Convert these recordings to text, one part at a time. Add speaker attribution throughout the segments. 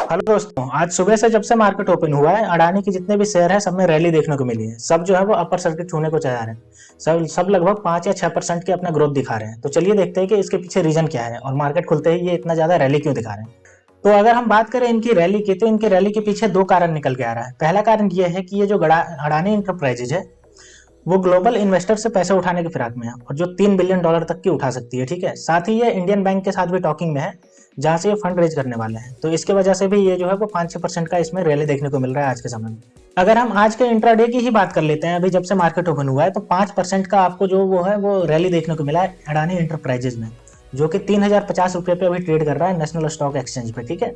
Speaker 1: Hello दोस्तों, आज सुबह से जब से मार्केट ओपन हुआ है, अडानी के जितने भी शेयर है सब में रैली देखने को मिली है। सब जो है वो अपर सर्किट छूने को चाह रहे हैं। सब लगभग 5 या 6% के अपना ग्रोथ दिखा रहे हैं। तो चलिए देखते हैं कि इसके पीछे रीजन क्या है और मार्केट खुलते ही ये इतना ज्यादा रैली क्यों दिखा रहे हैं। तो अगर हम बात करें इनकी रैली की, तो इनकी रैली के पीछे दो कारण निकल के आ रहा है। पहला कारण ये है कि ये जो अडानी इंटरप्राइजेज है वो ग्लोबल इन्वेस्टर से पैसे उठाने के फिराक में है, और जो $3 बिलियन तक की उठा सकती है। ठीक है, साथ ही ये इंडियन बैंक के साथ भी टॉकिंग में है, जहां से ये फंड रेज करने वाले हैं। तो इसके वजह से भी ये जो है वो 5-6% का इसमें रैली देखने को मिल रहा है आज के समय में। अगर हम आज के इंट्राडे की ही बात कर लेते हैं, अभी जब से मार्केट ओपन हुआ है, तो 5% का आपको जो वो है वो रैली देखने को मिला है अडानी इंटरप्राइजेज में, जो कि 3050 रुपये पे अभी ट्रेड कर रहा है नेशनल स्टॉक एक्सचेंज पे। ठीक है,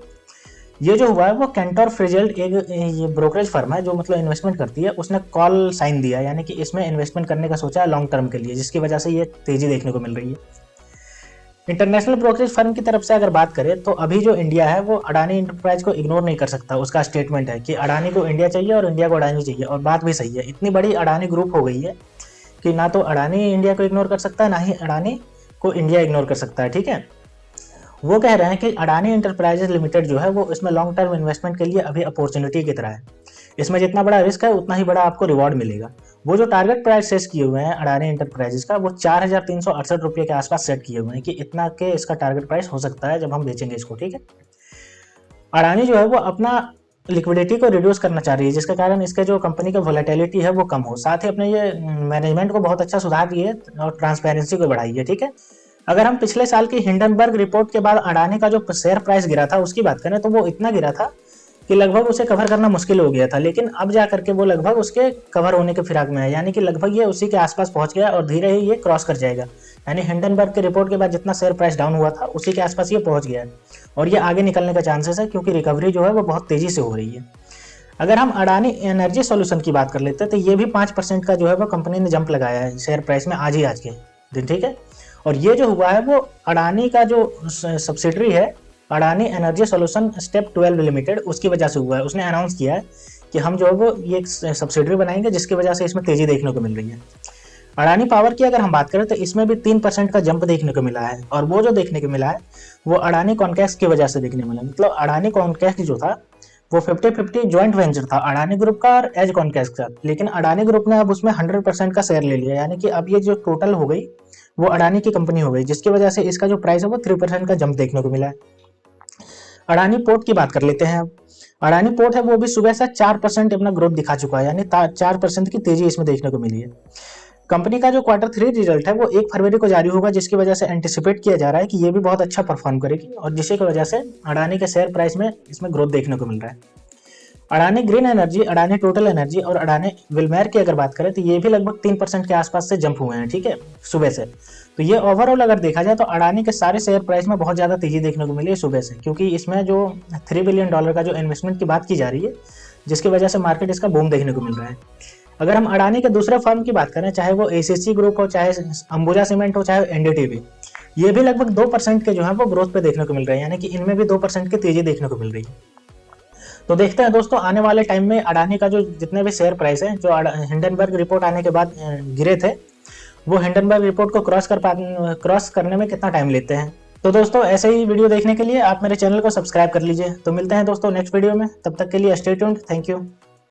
Speaker 1: ये जो हुआ है वो कैंटर फिtzgerald एक ये ब्रोकरेज फर्म है जो मतलब इन्वेस्टमेंट करती है, उसने कॉल साइन दिया, यानी कि इसमें इन्वेस्टमेंट करने का सोचा है लॉन्ग टर्म के लिए, जिसकी वजह से ये तेजी देखने को मिल रही है। इंटरनेशनल ब्रोकरेज फर्म की तरफ से अगर बात करें, तो अभी जो इंडिया है वो अडानी इंटरप्राइज को इग्नोर नहीं कर सकता। उसका स्टेटमेंट है कि अडानी को इंडिया चाहिए और इंडिया को अडानी चाहिए, और बात भी सही है। इतनी बड़ी अडानी ग्रुप हो गई है कि ना तो अडानी इंडिया को इग्नोर कर सकता है, ना ही अडानी को इंडिया इग्नोर कर सकता है। ठीक है, वो कह रहे हैं कि अडानी इंटरप्राइजेज लिमिटेड जो है वो इसमें लॉन्ग टर्म इन्वेस्टमेंट के लिए अभी अपॉर्चुनिटी की तरह है। इसमें जितना बड़ा रिस्क है उतना ही बड़ा आपको रिवॉर्ड मिलेगा। वो जो टारगेट प्राइस सेट किए हुए हैं अडानी इंटरप्राइजेज का, वो 4368 रुपये के आसपास सेट किए हुए हैं कि इतना के इसका टारगेट प्राइस हो सकता है जब हम बेचेंगे इसको। ठीक है, अडानी जो है वो अपना लिक्विडिटी को रिड्यूस करना चाह रही है, जिसके कारण इसके जो कंपनी का वोलेटिलिटी है वो कम हो। साथ ही अपने ये मैनेजमेंट को बहुत अच्छा सुधार दिए और ट्रांसपेरेंसी को बढ़ाई है। ठीक है, अगर हम पिछले साल की हिंडनबर्ग रिपोर्ट के बाद अडानी का जो शेयर प्राइस गिरा था उसकी बात करें, तो वो इतना गिरा था कि लगभग उसे कवर करना मुश्किल हो गया था। लेकिन अब जा करके वो लगभग उसके कवर होने के फिराक में है, यानी कि लगभग ये उसी के आसपास पहुंच गया और धीरे ही ये क्रॉस कर जाएगा। यानी हिंडनबर्ग की रिपोर्ट के बाद जितना शेयर प्राइस डाउन हुआ था उसी के आसपास ये पहुंच गया है, और ये आगे निकलने का चांसेस है, क्योंकि रिकवरी जो है वो बहुत तेजी से हो रही है। अगर हम अडानी एनर्जी सॉल्यूशन की बात कर लेते हैं, तो ये भी 5% का जो है वो कंपनी ने जंप लगाया है शेयर प्राइस में आज के दिन। ठीक है, और ये जो हुआ है वो अडानी का जो सब्सिडरी है Adani energy solution step 12 limited, उसकी वजह से हुआ है। उसने अनाउंस किया है कि हम जो है वो ये एक सब्सिडरी बनाएंगे, जिसकी वजह से इसमें तेजी देखने को मिल रही है। अडानी पावर की अगर हम बात करें, तो इसमें भी 3% का जंप देखने को मिला है, और वो जो देखने को मिला है वो अडानी कॉनकैस्ट की वजह से देखने को मिला। मतलब अडानी कॉनकैस्ट जो था वो 50-50 ज्वाइंट वेंचर था अडानी ग्रुप का और एज कॉनकैस्ट का, लेकिन अडानी ग्रुप ने अब उसमें 100% का शेयर ले लिया, यानी कि अब ये जो टोटल हो गई वो अडानी की कंपनी हो गई, जिसकी वजह से इसका जो प्राइस है वो 3% का जंप देखने को मिला है। अडानी पोर्ट की बात कर लेते हैं। अब अडानी पोर्ट है वो भी सुबह से 4% अपना ग्रोथ दिखा चुका है, यानी 4% की तेजी इसमें देखने को मिली है। कंपनी का जो Q3 रिजल्ट है वो 1 फरवरी को जारी होगा, जिसकी वजह से एंटिसिपेट किया जा रहा है कि ये भी बहुत अच्छा परफॉर्म करेगी, और जिसकी वजह से अडानी के शेयर प्राइस में इसमें ग्रोथ देखने को मिल रहा है। Adani green energy, Adani total energy और अडानी विलमेर की अगर बात करें, तो ये भी लगभग 3% के आसपास से जंप हुए हैं। ठीक है, सुबह से। तो ये ओवरऑल अगर देखा जाए तो अडानी के सारे शेयर प्राइस में बहुत ज़्यादा तेजी देखने को मिली है सुबह से, क्योंकि इसमें जो $3 बिलियन का जो इन्वेस्टमेंट की बात की जा रही है, जिसकी वजह से मार्केट इसका बूम देखने को मिल रहा है। अगर हम अडानी के दूसरे फर्म की बात करें, चाहे वो एसीसी ग्रुप हो, चाहे अंबुजा सीमेंट हो, चाहे एनडीटीवी, ये भी लगभग 2% के जो है वो ग्रोथ पे देखने को मिल रहे हैं, यानी कि इनमें भी 2% की तेजी देखने को मिल रही है। तो देखते हैं दोस्तों आने वाले टाइम में अडानी का जो जितने भी शेयर प्राइस है जो हिंडनबर्ग रिपोर्ट आने के बाद गिरे थे, वो हिंडनबर्ग रिपोर्ट को क्रॉस करने में कितना टाइम लेते हैं। तो दोस्तों ऐसे ही वीडियो देखने के लिए आप मेरे चैनल को सब्सक्राइब कर लीजिए। तो मिलते हैं दोस्तों नेक्स्ट वीडियो में, तब तक के लिए स्टे ट्यून्ड। Thank you.